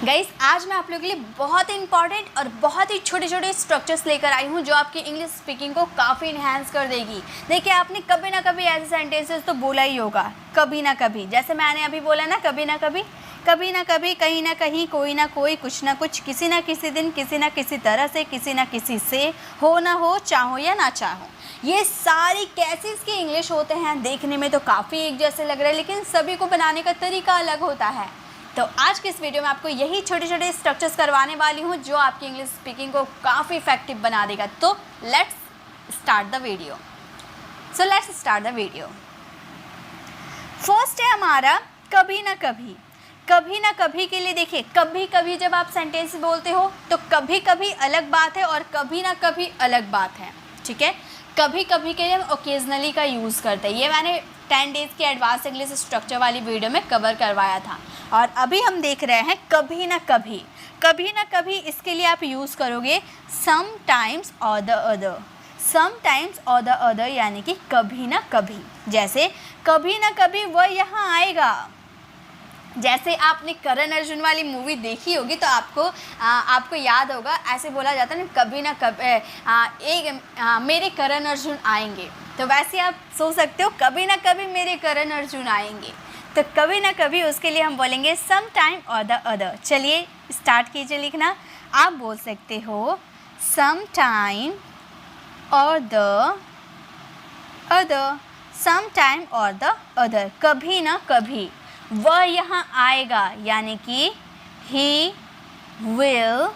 Guys आज मैं आप लोगों के लिए बहुत ही इंपॉर्टेंट और बहुत ही छोटे छोटे स्ट्रक्चर्स लेकर आई हूँ जो आपकी इंग्लिश स्पीकिंग को काफ़ी इन्हांस कर देगी। देखिए आपने कभी ना कभी ऐसे सेंटेंसेस तो बोला ही होगा, कभी ना कभी, जैसे मैंने अभी बोला ना, कभी ना कभी, कभी ना कभी, कहीं ना कहीं, कोई ना कोई, कुछ ना कुछ, किसी ना किसी दिन, किसी ना किसी तरह से, किसी ना किसी से, हो ना हो, चाहो या ना चाहो। ये सारी कैसे इसके इंग्लिश होते हैं, देखने में तो काफ़ी एक जैसे लग रहे हैं लेकिन सभी को बनाने का तरीका अलग होता है। तो आज के इस वीडियो में आपको यही छोटे छोटे स्ट्रक्चर्स करवाने वाली हूँ जो आपकी इंग्लिश स्पीकिंग को काफ़ी इफेक्टिव बना देगा। तो let's start the video. First है हमारा कभी ना कभी। कभी ना कभी के लिए देखिए, कभी कभी जब आप सेंटेंस बोलते हो तो कभी कभी अलग बात है और कभी ना कभी अलग बात है, ठीक है। कभी कभी के लिए हम ओकेजनली का यूज़ करते हैं, ये मैंने 10 डेज़ की एडवांस इंग्लिश स्ट्रक्चर वाली वीडियो में कवर करवाया था। और अभी हम देख रहे हैं कभी ना कभी। कभी ना कभी इसके लिए आप यूज़ करोगे समटाइम्स और द अदर। समटाइम्स और द अदर यानी कि कभी ना कभी, जैसे कभी ना कभी वह यहाँ आएगा। जैसे आपने करण अर्जुन वाली मूवी देखी होगी तो आपको याद होगा, ऐसे बोला जाता है ना, कभी ना कभी मेरे करण अर्जुन आएंगे। तो वैसे आप सोच सकते हो कभी ना कभी मेरे करण अर्जुन आएंगे। तो कभी ना कभी उसके लिए हम बोलेंगे सम टाइम और द अदर। चलिए स्टार्ट कीजिए लिखना। आप बोल सकते हो सम time or the other. Some time or the other, कभी ना कभी वह यहाँ आएगा, यानी कि he will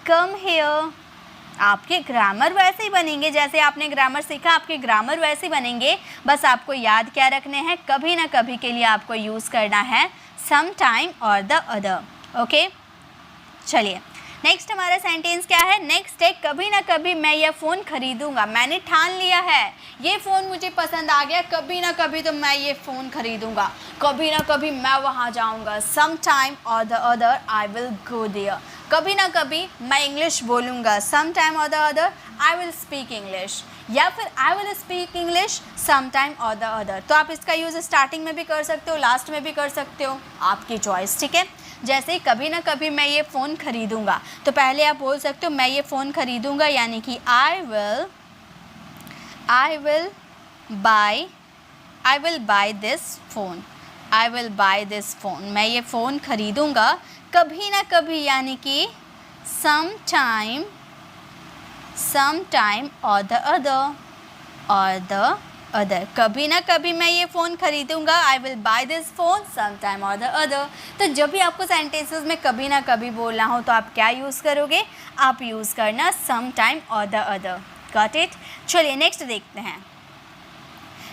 come here। आपके ग्रामर वैसे ही बनेंगे, जैसे आपने ग्रामर सीखा आपके ग्रामर वैसे ही बनेंगे। बस आपको याद क्या रखने हैं, कभी ना कभी के लिए आपको यूज़ करना है सम time or the other. Okay, चलिए नेक्स्ट हमारा सेंटेंस क्या है। नेक्स्ट है कभी ना कभी मैं यह फ़ोन खरीदूंगा। मैंने ठान लिया है, ये फ़ोन मुझे पसंद आ गया, कभी ना कभी तो मैं ये फ़ोन खरीदूंगा। कभी ना कभी मैं वहाँ जाऊँगा। Some time or the other I will go there. कभी ना कभी मैं इंग्लिश बोलूँगा। Some time or the other I will speak English, या फिर I will speak English some time or the other. तो आप इसका यूज़ स्टार्टिंग में भी कर सकते हो, लास्ट में भी कर सकते हो, आपकी चॉइस, ठीक है। जैसे कभी ना कभी मैं ये फ़ोन खरीदूंगा, तो पहले आप बोल सकते हो मैं ये फ़ोन खरीदूंगा, यानी कि I will buy this phone. I will buy this phone, मैं ये फ़ोन खरीदूंगा। कभी ना कभी यानी कि some time or the other. कभी ना कभी मैं ये फ़ोन खरीदूंगा, I will buy this phone some time or the other. तो जब भी आपको सेंटेंसेस में कभी ना कभी बोलना हो तो आप क्या यूज़ करोगे, आप यूज़ करना सम time or the other. Got it. चलिए नेक्स्ट देखते हैं।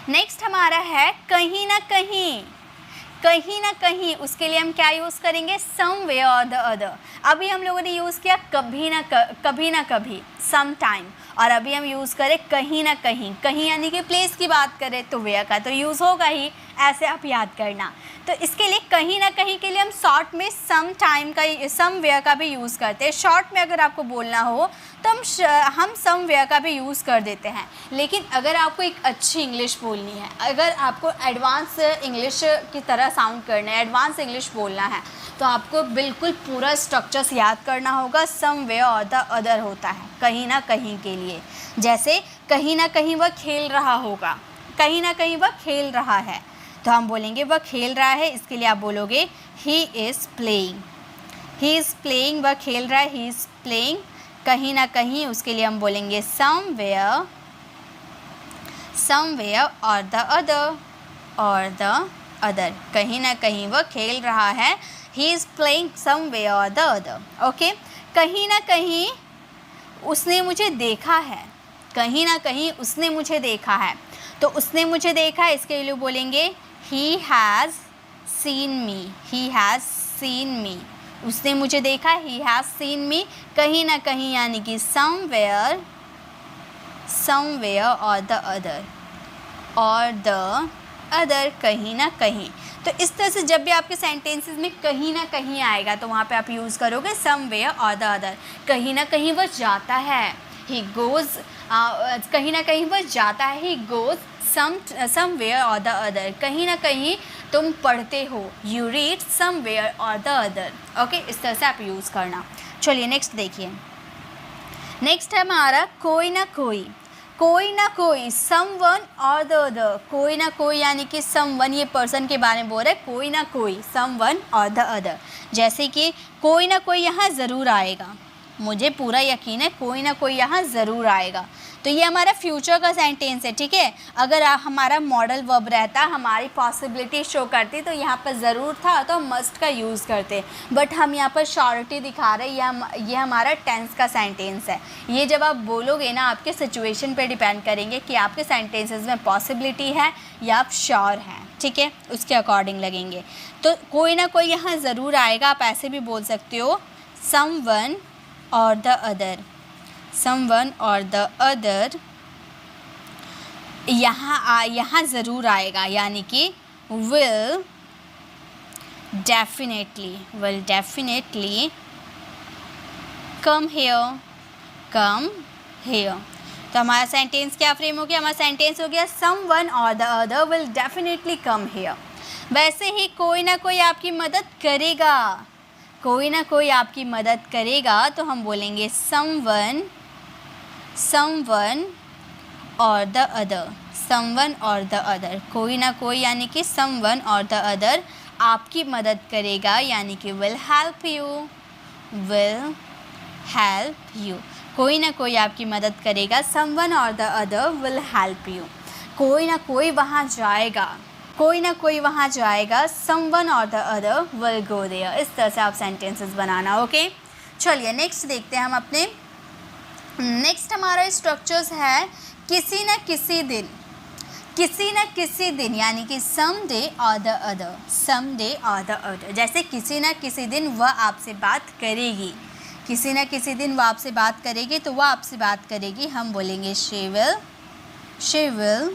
नेक्स्ट हमारा है कहीं ना कहीं। कहीं ना कहीं, उसके लिए हम क्या यूज़ करेंगे, समवेयर और द अदर। अभी हम लोगों ने यूज़ किया कभी ना कभी, सम टाइम, और अभी हम यूज़ करें कहीं ना कहीं। कहीं यानी कि प्लेस की बात करें तो वेयर का तो यूज़ होगा ही, ऐसे आप याद करना। तो इसके लिए कहीं ना कहीं के लिए हम शॉर्ट में सम टाइम का, समवेयर का भी यूज़ करते हैं। शॉर्ट में अगर आपको बोलना हो तो हम समवेयर का भी यूज़ कर देते हैं। लेकिन अगर आपको एक अच्छी इंग्लिश बोलनी है, अगर आपको एडवांस इंग्लिश की तरह साउंड करना है, एडवांस इंग्लिश बोलना है, तो आपको बिल्कुल पूरा स्ट्रक्चर्स याद करना होगा। समवेयर और द अदर होता है कहीं ना कहीं के लिए। जैसे कहीं ना कहीं वह खेल रहा होगा, कहीं ना कहीं वह खेल रहा है, तो हम बोलेंगे वह खेल रहा है। इसके लिए आप बोलोगे ही इज़ प्लेइंग, वह खेल रहा है, ही इज़ प्लेइंग। कहीं ना कहीं, उसके लिए हम बोलेंगे समवेयर और द अदर। कहीं ना कहीं वह खेल रहा है, ही इज़ प्लेइंग समवेयर और द अदर। ओके, कहीं ना कहीं उसने मुझे देखा है। कहीं ना कहीं उसने मुझे देखा है, तो उसने मुझे देखा है, इसके लिए बोलेंगे ही हैज़ सीन मी। उसने मुझे देखा, ही हैज़ सीन मी। कहीं ना कहीं यानी कि समवेयर और द अदर, कहीं ना कहीं। तो इस तरह से जब भी आपके सेंटेंसेस में कहीं ना कहीं आएगा तो वहाँ पे आप यूज़ करोगे समवेयर और द अदर। कहीं ना कहीं वह जाता है, ही गोज़, कहीं ना कहीं वह जाता है, ही गोज़ समवेयर और द अदर। कहीं ना कहीं तुम पढ़ते हो, यू रीड समवेयर और द अदर। ओके, इस तरह से आप यूज़ करना। चलिए नेक्स्ट देखिए। नेक्स्ट है हमारा कोई ना कोई। कोई ना कोई, समवन और द अदर। कोई ना कोई यानी कि समवन, ये पर्सन के बारे में बोल रहा है। कोई ना कोई, समवन और द अदर। जैसे कि कोई ना कोई यहाँ ज़रूर आएगा, मुझे पूरा यकीन है कोई ना कोई यहाँ ज़रूर आएगा। तो ये हमारा फ्यूचर का सेंटेंस है, ठीक है। अगर हमारा मॉडल वर्ब रहता, हमारी पॉसिबिलिटी शो करती, तो यहाँ पर ज़रूर था तो हम मस्ट का यूज़ करते। बट हम यहाँ पर श्योरिटी दिखा रहे हैं, ये हमारा टेंस का सेंटेंस है। ये जब आप बोलोगे ना, आपके सिचुएशन पे डिपेंड करेंगे कि आपके सेंटेंसेस में पॉसिबिलिटी है या आप श्योर हैं, ठीक है, उसके अकॉर्डिंग लगेंगे। तो कोई ना कोई यहाँ ज़रूर आएगा, आप ऐसे भी बोल सकते हो समवन और द अदर। समवन और द अदर यहाँ ज़रूर आएगा, यानी कि will definitely come here। तो हमारा सेंटेंस क्या फ्रेम हो गया? हमारा सेंटेंस हो गया समवन और the other will definitely come here। वैसे ही कोई ना कोई आपकी मदद करेगा। कोई ना कोई आपकी मदद करेगा तो हम बोलेंगे समवन और द अदर। समवन और द अदर, कोई ना कोई यानी कि समवन और द अदर आपकी मदद करेगा, यानी कि will help you। कोई ना कोई आपकी मदद करेगा, समवन और the other will help you। कोई ना कोई वहाँ जाएगा, कोई ना कोई वहाँ जाएगा, समवन और the other will go there। इस तरह से आप सेंटेंसेस बनाना। ओके, चलिए नेक्स्ट देखते हैं हम अपने। नेक्स्ट हमारा स्ट्रक्चर्स है किसी न किसी दिन। किसी न किसी दिन यानी कि some day or the other. Some day or the other, जैसे किसी न किसी दिन वह आपसे बात करेगी। किसी न किसी दिन वह आपसे बात करेगी, तो वह आपसे बात करेगी, हम बोलेंगे she will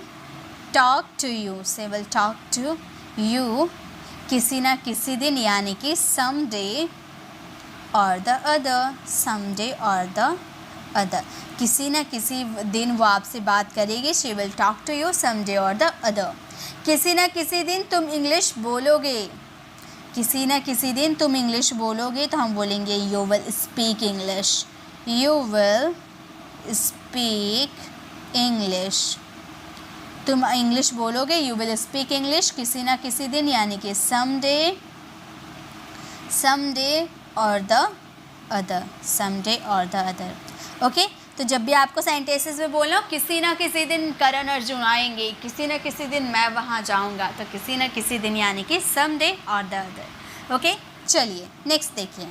talk to you। she will talk to you। किसी न किसी दिन यानी कि some day or the other. Some day or the other, किसी न किसी दिन वो आपसे बात करेगी, she will talk to you someday or the other. किसी न किसी दिन तुम इंग्लिश बोलोगे। किसी न किसी दिन तुम इंग्लिश बोलोगे तो हम बोलेंगे you will speak English. You will speak English. तुम इंग्लिश बोलोगे, यू विल स्पीक इंग्लिश किसी न किसी दिन यानी कि someday or the other. Someday or the other. Okay, तो जब भी आपको सेंटेंसेस में बोलना हो किसी ना किसी दिन करण अर्जुन आएंगे, किसी ना किसी दिन मैं वहाँ जाऊँगा, तो किसी ना किसी दिन यानी कि someday or the other. Okay, चलिए नेक्स्ट देखिए।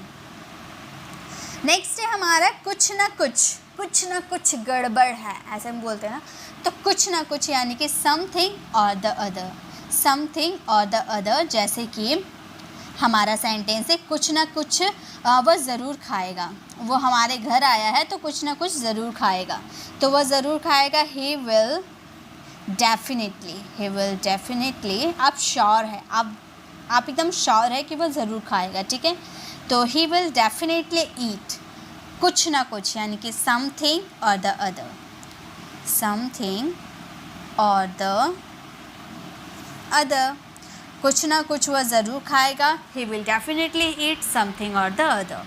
नेक्स्ट है हमारा कुछ ना कुछ गड़बड़ है, ऐसे हम बोलते हैं ना। तो कुछ ना कुछ यानी कि something or the other. Something or the other, जैसे कि हमारा सेंटेंस है कुछ ना कुछ वह ज़रूर खाएगा। वो हमारे घर आया है तो कुछ ना कुछ ज़रूर खाएगा, तो वह ज़रूर खाएगा। He will definitely. आप श्योर है, आप एकदम श्योर है कि वह ज़रूर खाएगा, ठीक है। तो ही विल डेफिनेटली ईट कुछ ना कुछ यानी कि something or the other. Something or the other, कुछ ना कुछ वह ज़रूर खाएगा। He will definitely eat something or the other.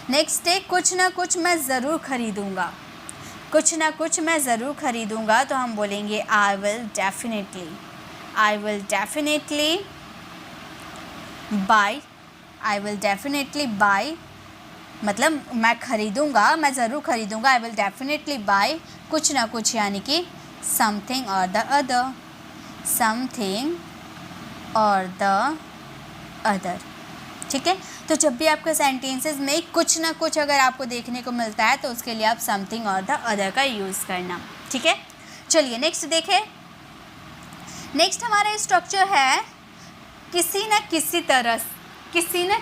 Next है कुछ ना कुछ मैं ज़रूर खरीदूँगा। कुछ ना कुछ मैं ज़रूर खरीदूँगा तो हम बोलेंगे I will definitely buy. I will definitely buy मतलब मैं ख़रीदूँगा, मैं ज़रूर ख़रीदूँगा। आई विल डेफिनेटली बाय कुछ ना कुछ यानी कि something or the other. Something or the other, ठीक है। तो जब भी आपके सेंटेंसेस में कुछ ना कुछ अगर आपको देखने को मिलता है तो उसके लिए आप समथिंग और द अदर का यूज़ करना, ठीक है। चलिए नेक्स्ट देखें। नेक्स्ट हमारा स्ट्रक्चर है किसी न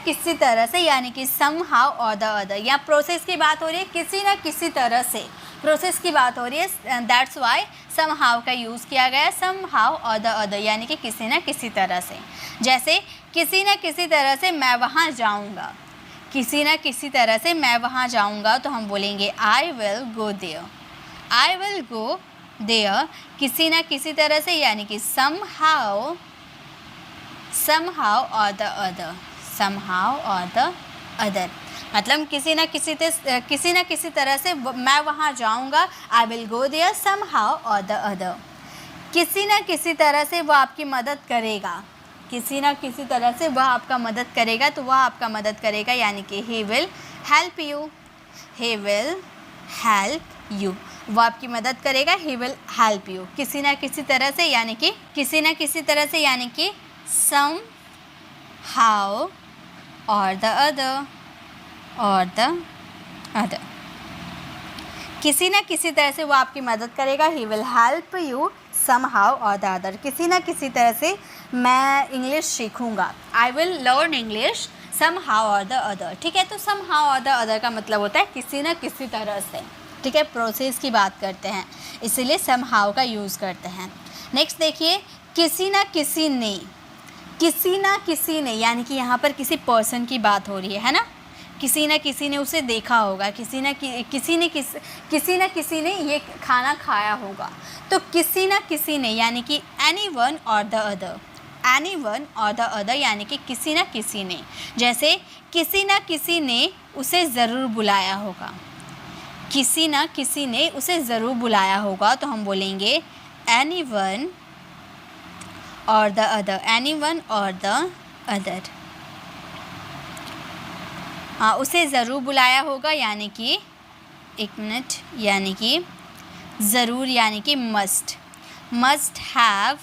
किसी तरह से यानी कि सम हाउ और द अदर। या प्रोसेस की बात हो रही है, किसी न किसी तरह से प्रोसेस की बात हो रही है, दैट्स वाई सम हाउ का यूज़ किया गया है। सम हाउ और द अदर यानी कि किसी न किसी तरह से। जैसे किसी न किसी तरह से मैं वहाँ जाऊँगा। किसी न किसी तरह से मैं वहाँ जाऊँगा तो हम बोलेंगे I will go there. I will go there किसी न किसी तरह से यानी कि सम somehow or the other, somehow or the other मतलब किसी ना किसी तरह से मैं वहाँ जाऊँगा, I will go there somehow or the other। किसी ना किसी तरह से वो आपकी मदद करेगा, किसी ना किसी तरह से वह आपका मदद करेगा, तो वह आपका मदद करेगा यानी कि he will help you, he will help you, वो आपकी मदद करेगा, he will help you। किसी ना किसी तरह से यानी कि किसी ना किसी तरह से यानी कि somehow or the other, or the other। किसी ना किसी तरह से वो आपकी मदद करेगा, he will help you somehow or the other। किसी ना किसी तरह से मैं English सीखूँगा, I will learn English somehow or the other। ठीक है, तो somehow or the other का मतलब होता है किसी ना किसी तरह से। ठीक है, प्रोसेस की बात करते हैं, इसीलिए somehow का यूज़ करते हैं। नेक्स्ट देखिए, किसी ना किसी ने, किसी ना किसी ने यानी कि यहाँ पर किसी पर्सन की बात हो रही है ना, किसी ना किसी ने उसे देखा होगा, किसी ना किसी ने ये खाना खाया होगा, तो किसी ना किसी ने यानी कि anyone or the other, anyone or the other यानी कि किसी ना किसी ने। जैसे किसी ना किसी ने उसे ज़रूर बुलाया होगा, किसी ना किसी ने उसे ज़रूर बुलाया होगा, तो हम बोलेंगे anyone or the other, anyone or the other। हाँ, उसे ज़रूर बुलाया होगा यानी कि एक मिनट, यानी कि ज़रूर यानी कि मस्ट हैव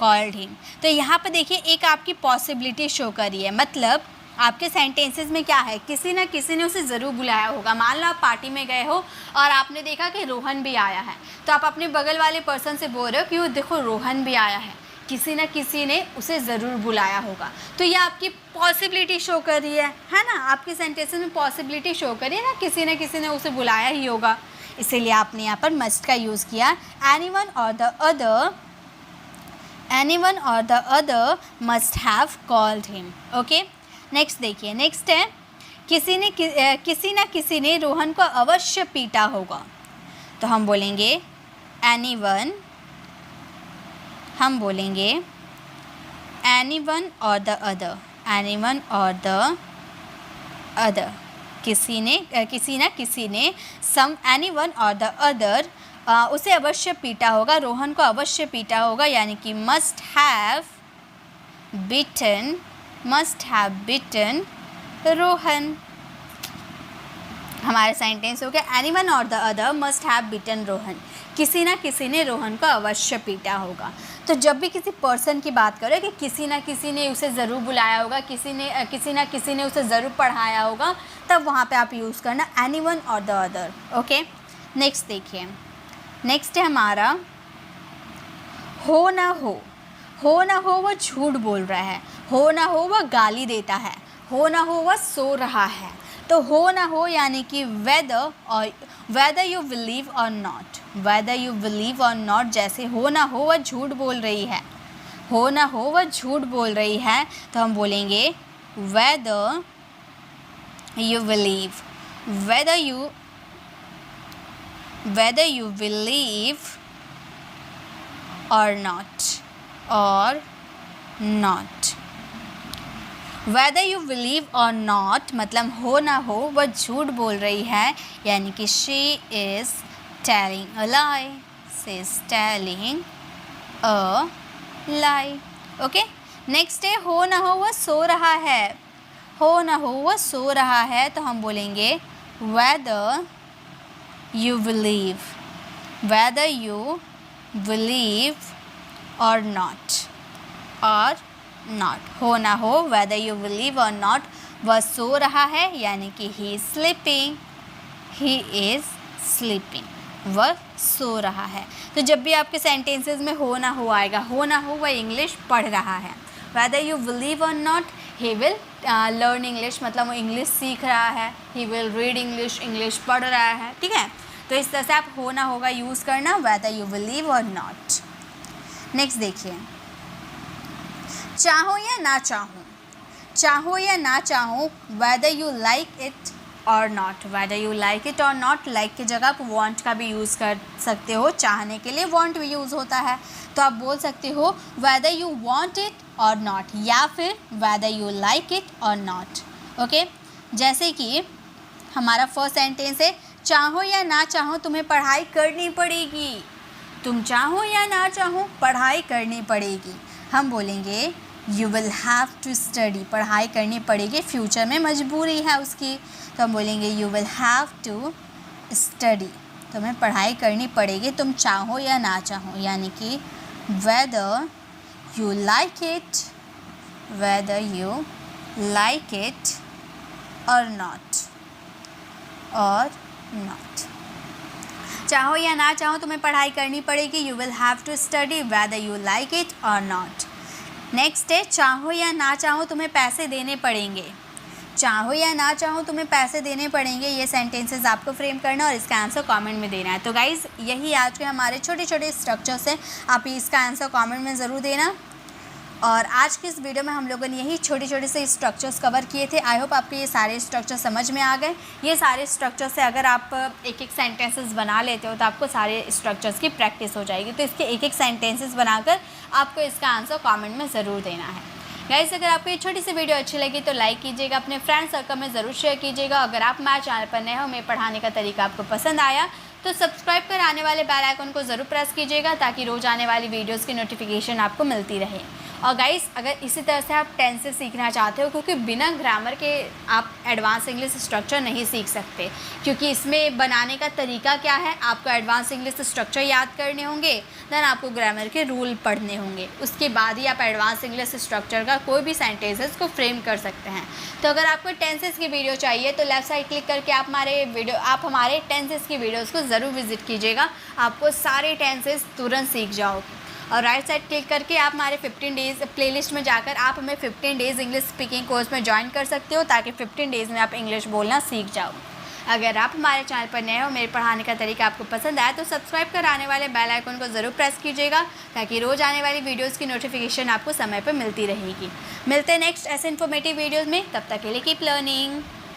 कॉल्ड हिम। तो यहाँ पर देखिए एक आपकी पॉसिबिलिटी शो करी है, मतलब आपके सेंटेंसेस में क्या है, किसी ना किसी ने उसे ज़रूर बुलाया होगा। मान लो आप पार्टी में गए हो और आपने देखा कि रोहन भी आया है, तो आप अपने बगल वाले पर्सन से बोल रहे हो कि वो देखो रोहन भी आया है, किसी ना किसी ने उसे ज़रूर बुलाया होगा। तो ये आपकी पॉसिबिलिटी शो कर रही है ना, आपके सेंटेंसेस में पॉसिबिलिटी शो करिए ना, किसी ने उसे बुलाया ही होगा, इसीलिए आपने यहाँ पर मस्ट का यूज़ किया। एनीवन और the other must have called him. Okay, next देखिए, नेक्स्ट है किसी ना किसी ने रोहन को अवश्य पीटा होगा, तो हम बोलेंगे एनीवन, हम बोलेंगे एनीवन और द अदर, एनीवन और द अदर, किसी ना किसी ने सम एनीवन और द अदर उसे अवश्य पीटा होगा, रोहन को अवश्य पीटा होगा यानी कि मस्ट हैव बिटन रोहन। हमारा सेंटेंस हो गया एनीवन और द अदर मस्ट हैव बिटन रोहन, किसी ना किसी ने रोहन को अवश्य पीटा होगा। तो जब भी किसी पर्सन की बात करें कि किसी ना किसी ने उसे ज़रूर बुलाया होगा, किसी ना किसी ने उसे ज़रूर पढ़ाया होगा, तब वहाँ पे आप यूज़ करना एनीवन और द अदर। ओके, नेक्स्ट देखिए, नेक्स्ट है हमारा हो ना हो वह झूठ बोल रहा है, हो ना हो वह गाली देता है, हो ना हो वह सो रहा है। तो हो ना हो यानी कि whether you believe or not, whether you believe or not, जैसे हो ना हो वह झूठ बोल रही है, हो ना हो वह झूठ बोल रही है, तो हम बोलेंगे whether you believe or not, whether you believe or not मतलब हो ना हो वह झूठ बोल रही है यानी कि she is telling a lie, she is telling a lie। Okay, next है हो ना हो वह सो रहा है, हो ना हो वह सो रहा है, तो हम बोलेंगे whether you believe or not, हो ना हो whether you believe or not वह सो रहा है यानी कि he is sleeping, वह सो रहा है। तो जब भी आपके सेंटेंसेस में हो ना हो आएगा, हो ना हो वह इंग्लिश पढ़ रहा है, whether you believe or not he will learn English मतलब वो इंग्लिश सीख रहा है, he will read इंग्लिश पढ़ रहा है। ठीक है, तो इस तरह से आप हो ना होगा यूज़ करना whether you believe or not। Next देखिए, चाहो या ना चाहो whether you like it or not, like की जगह आप want का भी यूज़ कर सकते हो, चाहने के लिए want भी यूज़ होता है, तो आप बोल सकते हो whether you want it और नॉट, या फिर whether you like it or not. Okay, जैसे कि हमारा फर्स्ट सेंटेंस है, चाहो या ना चाहो तुम्हें पढ़ाई करनी पड़ेगी। तुम चाहो या ना चाहो पढ़ाई करनी पड़ेगी। हम बोलेंगे you will have to study, पढ़ाई करनी पड़ेगी, फ्यूचर में मजबूरी है उसकी, तो हम बोलेंगे you will have to study, तुम्हें पढ़ाई करनी पड़ेगी, तुम चाहो या ना चाहो, यानी कि whether you like it, whether you like it or not, or not. चाहो या ना चाहो तुम्हें पढ़ाई करनी पड़ेगी, you will have to study whether you like it or not. Next है, चाहो या ना चाहो तुम्हें पैसे देने पड़ेंगे। चाहो या ना चाहो तुम्हें पैसे देने पड़ेंगे, ये सेंटेंसेस आपको फ्रेम करना और इसका आंसर कमेंट में देना है। तो गाइज़ यही आज के हमारे छोटे छोटे स्ट्रक्चर्स हैं, आप इसका आंसर कमेंट में ज़रूर देना। और आज की इस वीडियो में हम लोगों ने यही छोटे छोटे से स्ट्रक्चर्स कवर किए थे। आई होप आपको ये सारे स्ट्रक्चर समझ में आ गए। ये सारे स्ट्रक्चर से अगर आप एक एक सेंटेंसेस बना लेते हो तो आपको सारे स्ट्रक्चर्स की प्रैक्टिस हो जाएगी। तो इसके एक एक सेंटेंसेस बनाकर आपको इसका आंसर कमेंट में ज़रूर देना है। गाइस, अगर आपको ये छोटी सी वीडियो अच्छी लगी तो लाइक कीजिएगा, अपने फ्रेंड सर्कल में ज़रूर शेयर कीजिएगा। अगर आप हमारे चैनल पर नए हो, मेरे पढ़ाने का तरीका आपको पसंद आया तो सब्सक्राइब कर आने वाले बेल आइकन को ज़रूर प्रेस कीजिएगा, ताकि रोज़ आने वाली वीडियोस की नोटिफिकेशन आपको मिलती रहे। और गाइस, अगर इसी तरह से आप टेंसेस सीखना चाहते हो, क्योंकि बिना ग्रामर के आप एडवांस इंग्लिश स्ट्रक्चर नहीं सीख सकते, क्योंकि इसमें बनाने का तरीका क्या है, आपको एडवांस इंग्लिश स्ट्रक्चर याद करने होंगे, देन आपको ग्रामर के रूल पढ़ने होंगे, उसके बाद ही आप एडवांस इंग्लिश स्ट्रक्चर का कोई भी सेंटेंसेस को फ्रेम कर सकते हैं। तो अगर आपको टेंसेस की वीडियो चाहिए तो लेफ्ट साइड क्लिक करके आप हमारे टेंसेस की वीडियोज़ को ज़रूर विजिट कीजिएगा, आपको सारे टेंसेस तुरंत सीख जाओगे। और राइट साइड क्लिक करके आप हमारे 15 डेज़ प्लेलिस्ट में जाकर आप हमें 15 डेज़ इंग्लिश स्पीकिंग कोर्स में ज्वाइन कर सकते हो, ताकि 15 डेज़ में आप इंग्लिश बोलना सीख जाओ। अगर आप हमारे चैनल पर नए हो, मेरे पढ़ाने का तरीका आपको पसंद आया तो सब्सक्राइब कर आने वाले बेल आइकन को ज़रूर प्रेस कीजिएगा, ताकि रोज़ आने वाली वीडियोज़ की नोटिफिकेशन आपको समय पर मिलती रहेगी। मिलते हैं नेक्स्ट ऐसे इन्फॉर्मेटिव वीडियोज़ में, तब तक के लिए कीप लर्निंग।